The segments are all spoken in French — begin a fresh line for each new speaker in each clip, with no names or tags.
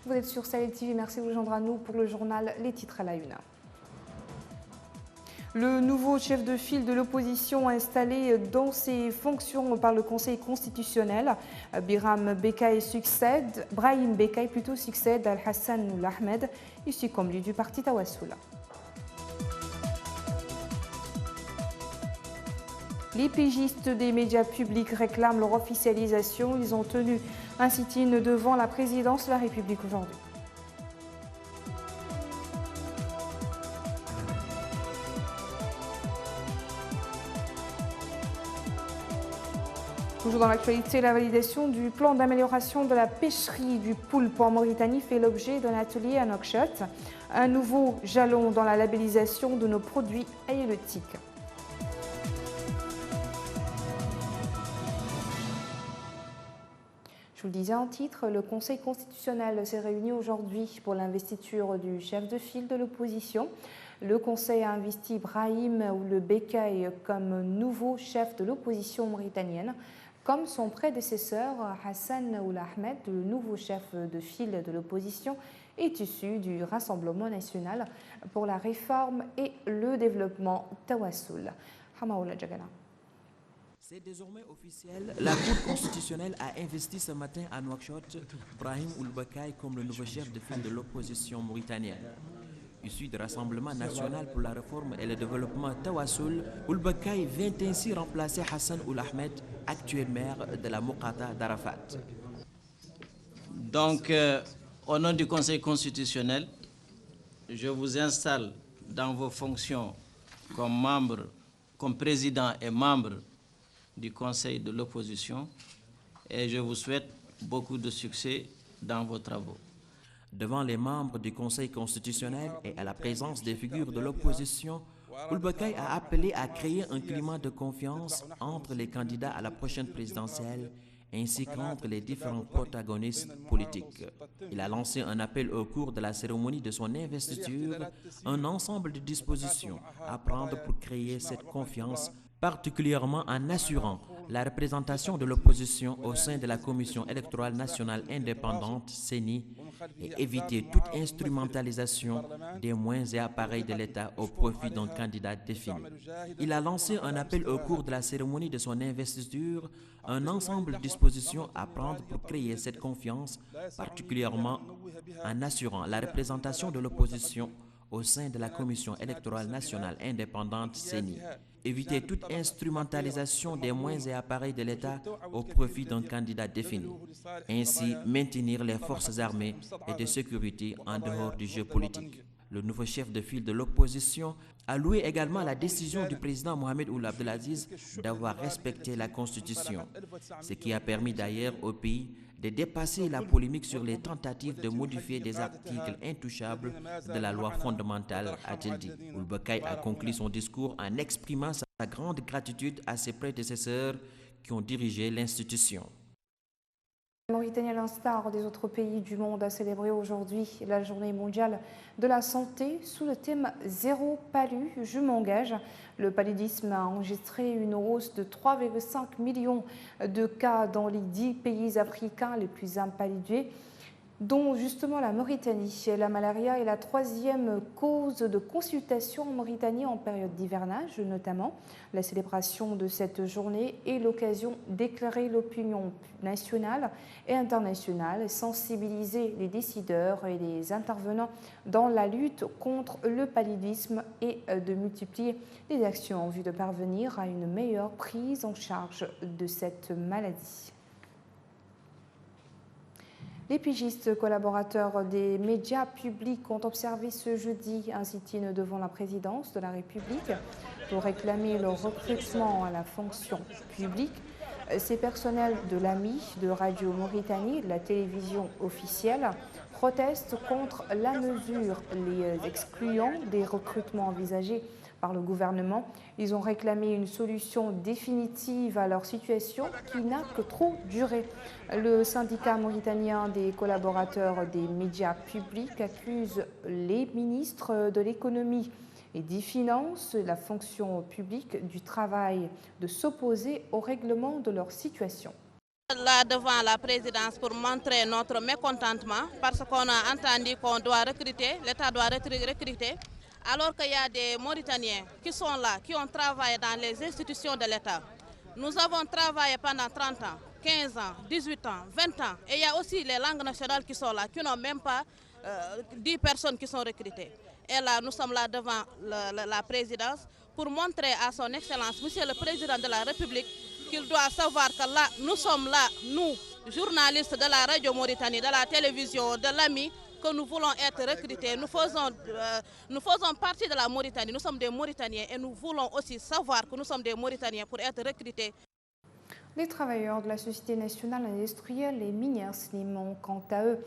Vous êtes sur Sahel TV, merci de vous joindre à nous pour le journal Les titres à la une. Le nouveau chef de file de l'opposition installé dans ses fonctions par le Conseil constitutionnel, Brahim Bekay succède Al-Hassan Ould Ahmed, issu comme lui du parti Tawassoul. Les pigistes des médias publics réclament leur officialisation. Ils ont tenu un sit-in devant la présidence de la République aujourd'hui. Toujours dans l'actualité, la validation du plan d'amélioration de la pêcherie du poulpe en Mauritanie fait l'objet d'un atelier à Nouakchott. Un nouveau jalon dans la labellisation de nos produits halieutiques. Je vous le disais en titre, le Conseil constitutionnel s'est réuni aujourd'hui pour l'investiture du chef de file de l'opposition. Le Conseil a investi Brahim Ould Bekay comme nouveau chef de l'opposition mauritanienne. Comme son prédécesseur, Hassan Ould Ahmed, le nouveau chef de file de l'opposition, est issu du Rassemblement national pour la réforme et le développement Tawassoul. Hamaoula Djagala.
C'est désormais officiel. La Cour constitutionnelle a investi ce matin à Nouakchott Brahim Ould Bekay comme le nouveau chef de file de l'opposition mauritanienne. Issu du Rassemblement national pour la réforme et le développement Tawassoul, Ould Bekay vient ainsi remplacer Hassan Ould Ahmed, actuel maire de la Mokata d'Arafat.
Donc, au nom du Conseil constitutionnel, je vous installe dans vos fonctions comme président et membre du Conseil de l'opposition et je vous souhaite beaucoup de succès dans vos travaux.
Devant les membres du Conseil constitutionnel et à la présence des figures de l'opposition, Ould Bekay a appelé à créer un climat de confiance entre les candidats à la prochaine présidentielle ainsi qu'entre les différents protagonistes politiques. Il a lancé un appel au cours de la cérémonie de son investiture, un ensemble de dispositions à prendre pour créer cette confiance, particulièrement en assurant la représentation de l'opposition au sein de la Commission électorale nationale indépendante, CENI, et éviter toute instrumentalisation des moyens et appareils de l'État au profit d'un candidat défini. Il a lancé un appel au cours de la cérémonie de son investiture, un ensemble de dispositions à prendre pour créer cette confiance, particulièrement en assurant la représentation de l'opposition au sein de la Commission électorale nationale indépendante CENI. Éviter toute instrumentalisation des moyens et appareils de l'État au profit d'un candidat défini. Ainsi, maintenir les forces armées et de sécurité en dehors du jeu politique. Le nouveau chef de file de l'opposition a loué également la décision du président Mohamed Ould Abdelaziz d'avoir respecté la Constitution, ce qui a permis d'ailleurs au pays de dépasser la polémique sur les tentatives de modifier des articles intouchables de la loi fondamentale, a-t-il dit. Ould Bekay a conclu son discours en exprimant sa grande gratitude à ses prédécesseurs qui ont dirigé l'institution.
La Mauritanie, à l'instar des autres pays du monde, a célébré aujourd'hui la journée mondiale de la santé sous le thème « Zéro palu, je m'engage ». Le paludisme a enregistré une hausse de 3,5 millions de cas dans les 10 pays africains les plus impaludés, dont justement la Mauritanie. La malaria est la troisième cause de consultation en Mauritanie en période d'hivernage notamment. La célébration de cette journée est l'occasion d'éclairer l'opinion nationale et internationale, sensibiliser les décideurs et les intervenants dans la lutte contre le paludisme et de multiplier les actions en vue de parvenir à une meilleure prise en charge de cette maladie. Les pigistes collaborateurs des médias publics ont observé ce jeudi un sit-in devant la présidence de la République pour réclamer leur recrutement à la fonction publique. Ces personnels de l'AMI, de Radio Mauritanie, de la télévision officielle, protestent contre la mesure les excluant des recrutements envisagés par le gouvernement. Ils ont réclamé une solution définitive à leur situation qui n'a que trop duré. Le syndicat mauritanien des collaborateurs des médias publics accuse les ministres de l'économie et des finances, la fonction publique, du travail, de s'opposer au règlement de leur situation.
Là devant la présidence pour montrer notre mécontentement parce qu'on a entendu qu'on doit recruter, l'État doit recruter, alors qu'il y a des Mauritaniens qui sont là, qui ont travaillé dans les institutions de l'État. Nous avons travaillé pendant 30 ans, 15 ans, 18 ans, 20 ans. Et il y a aussi les langues nationales qui sont là, qui n'ont même pas 10 personnes qui sont recrutées. Et là, nous sommes là devant la présidence pour montrer à son Excellence, Monsieur le Président de la République, qu'il doit savoir que là, nous sommes là, nous, journalistes de la radio Mauritanie, de la télévision, de l'AMI, que nous voulons être recrutés. Nous faisons partie de la Mauritanie, nous sommes des Mauritaniens et nous voulons aussi savoir que nous sommes des Mauritaniens pour être recrutés.
Les travailleurs de la Société nationale industrielle et minière SNIM ont quant à eux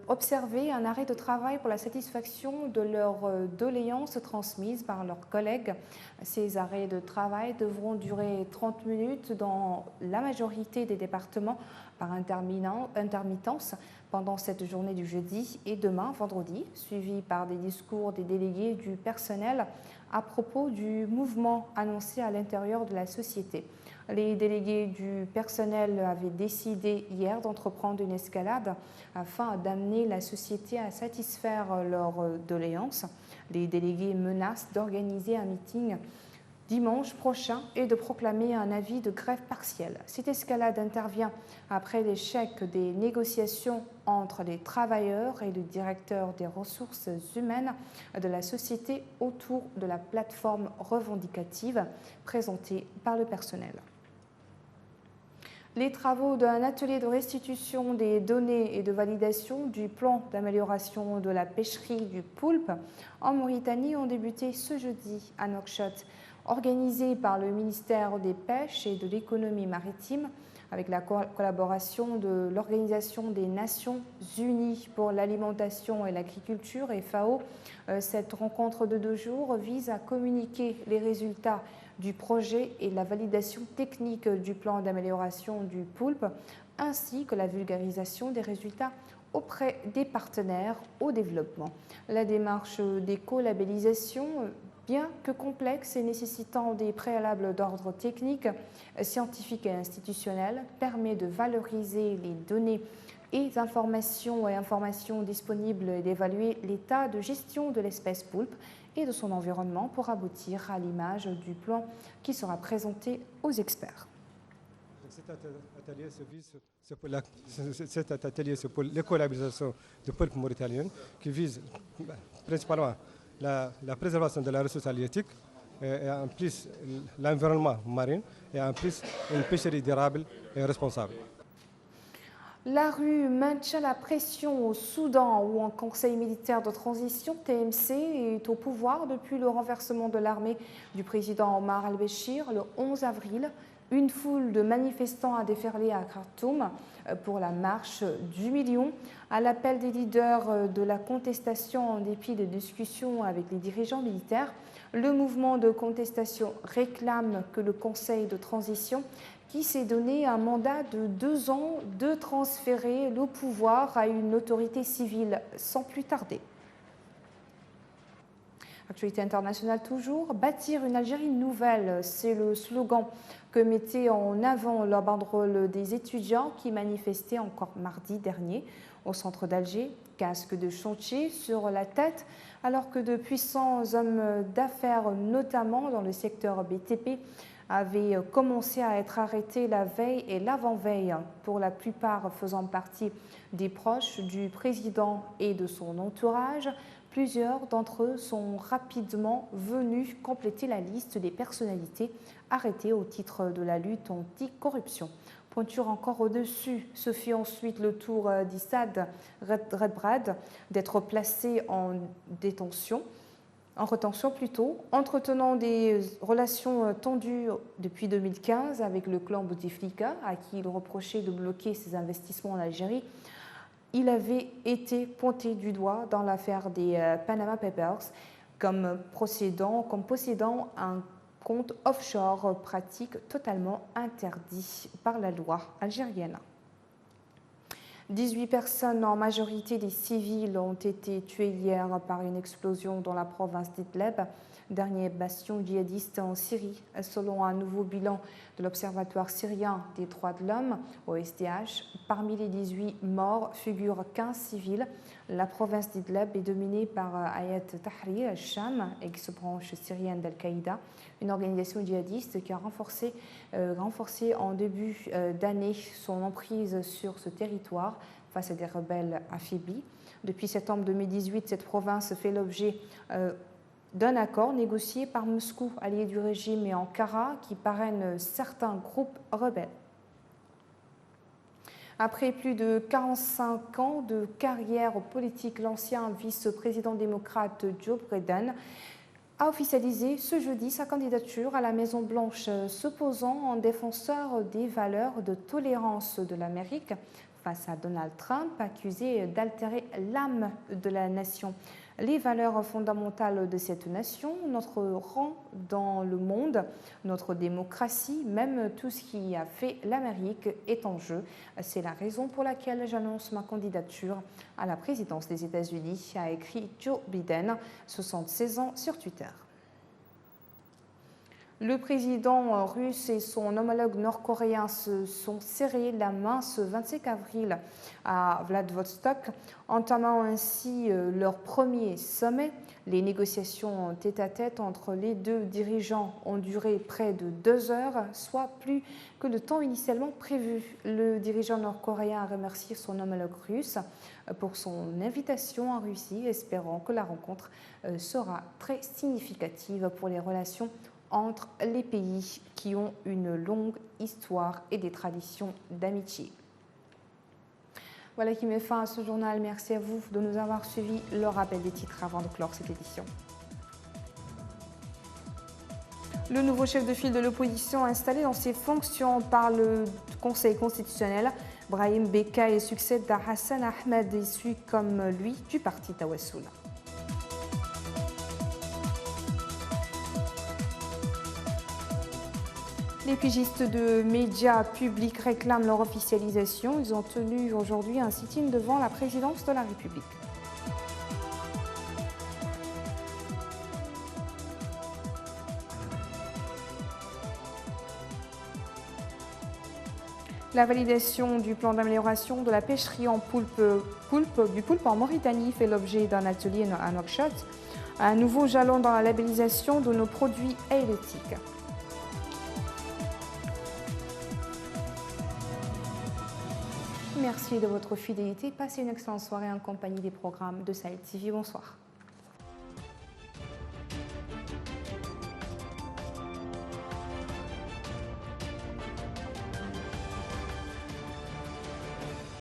observé un arrêt de travail pour la satisfaction de leurs doléances transmises par leurs collègues. Ces arrêts de travail devront durer 30 minutes dans la majorité des départements par intermittence pendant cette journée du jeudi et demain, vendredi, suivi par des discours des délégués du personnel à propos du mouvement annoncé à l'intérieur de la société. Les délégués du personnel avaient décidé hier d'entreprendre une escalade afin d'amener la société à satisfaire leurs doléances. Les délégués menacent d'organiser un meeting dimanche prochain et de proclamer un avis de grève partielle. Cette escalade intervient après l'échec des négociations entre les travailleurs et le directeur des ressources humaines de la société autour de la plateforme revendicative présentée par le personnel. Les travaux d'un atelier de restitution des données et de validation du plan d'amélioration de la pêcherie du poulpe en Mauritanie ont débuté ce jeudi à Nouakchott. Organisé par le ministère des Pêches et de l'Économie maritime avec la collaboration de l'Organisation des Nations Unies pour l'alimentation et l'agriculture et FAO, cette rencontre de 2 jours vise à communiquer les résultats du projet et la validation technique du plan d'amélioration du poulpe, ainsi que la vulgarisation des résultats auprès des partenaires au développement. La démarche d'éco-labellisation, bien que complexe et nécessitant des préalables d'ordre technique, scientifique et institutionnel, permet de valoriser les données et informations disponibles et d'évaluer l'état de gestion de l'espèce poulpe et de son environnement pour aboutir à l'image du plan qui sera présenté aux experts.
Cet atelier, c'est pour l'éco-labellisation du poulpe mauritanien qui vise principalement la préservation de la ressource halieutique et en plus l'environnement marin et en plus une pêcherie durable et responsable.
La rue maintient la pression au Soudan où un conseil militaire de transition, TMC, est au pouvoir depuis le renversement de l'armée du président Omar al-Béchir le 11 avril. Une foule de manifestants a déferlé à Khartoum pour la marche du million. À l'appel des leaders de la contestation en dépit de discussions avec les dirigeants militaires, le mouvement de contestation réclame que le conseil de transition, qui s'est donné un mandat de 2 ans, de transférer le pouvoir à une autorité civile sans plus tarder. Actualité internationale toujours, bâtir une Algérie nouvelle, c'est le slogan que mettait en avant la banderole des étudiants qui manifestaient encore mardi dernier au centre d'Alger. Casque de chantier sur la tête, alors que de puissants hommes d'affaires, notamment dans le secteur BTP, avaient commencé à être arrêtés la veille et l'avant-veille, pour la plupart faisant partie des proches du président et de son entourage. Plusieurs d'entre eux sont rapidement venus compléter la liste des personnalités arrêtées au titre de la lutte anti-corruption. Pointure encore au-dessus, ce fut ensuite le tour d'Issad Redbrad d'être placé en retention plutôt, entretenant des relations tendues depuis 2015 avec le clan Bouteflika, à qui il reprochait de bloquer ses investissements en Algérie. Il avait été pointé du doigt dans l'affaire des Panama Papers comme possédant un compte offshore, pratique totalement interdit par la loi algérienne. 18 personnes, en majorité des civils, ont été tuées hier par une explosion dans la province d'Idlib, dernier bastion djihadiste en Syrie, selon un nouveau bilan de l'Observatoire syrien des droits de l'homme, OSDH. Parmi les 18 morts figurent 15 civils. La province d'Idlib est dominée par Hayat Tahrir al-Sham, ex-branche syrienne d'Al-Qaïda, une organisation djihadiste qui a renforcé en début d'année son emprise sur ce territoire face à des rebelles affaiblis. Depuis septembre 2018, cette province fait l'objet d'un accord négocié par Moscou, allié du régime, et Ankara, qui parraine certains groupes rebelles. Après plus de 45 ans de carrière politique, l'ancien vice-président démocrate Joe Biden a officialisé ce jeudi sa candidature à la Maison-Blanche, se posant en défenseur des valeurs de tolérance de l'Amérique face à Donald Trump, accusé d'altérer l'âme de la nation. Les valeurs fondamentales de cette nation, notre rang dans le monde, notre démocratie, même tout ce qui a fait l'Amérique est en jeu. C'est la raison pour laquelle j'annonce ma candidature à la présidence des États-Unis, a écrit Joe Biden, 76 ans, sur Twitter. Le président russe et son homologue nord-coréen se sont serrés la main ce 25 avril à Vladivostok, entamant ainsi leur premier sommet. Les négociations tête-à-tête entre les deux dirigeants ont duré près de 2 heures, soit plus que le temps initialement prévu. Le dirigeant nord-coréen a remercié son homologue russe pour son invitation en Russie, espérant que la rencontre sera très significative pour les relations entre les pays qui ont une longue histoire et des traditions d'amitié. Voilà qui met fin à ce journal. Merci à vous de nous avoir suivis. Le rappel des titres avant de clore cette édition. Le nouveau chef de file de l'opposition installé dans ses fonctions par le Conseil constitutionnel, Brahim Bekay, succède à Hassan Ahmed, issu comme lui du parti Tawassoul. Les pigistes de médias publics réclament leur officialisation. Ils ont tenu aujourd'hui un sit-in devant la présidence de la République. La validation du plan d'amélioration de la pêcherie en poulpe en Mauritanie fait l'objet d'un atelier à Nouakchott. Un nouveau jalon dans la labellisation de nos produits halieutiques. Merci de votre fidélité. Passez une excellente soirée en compagnie des programmes de Sahel TV. Bonsoir.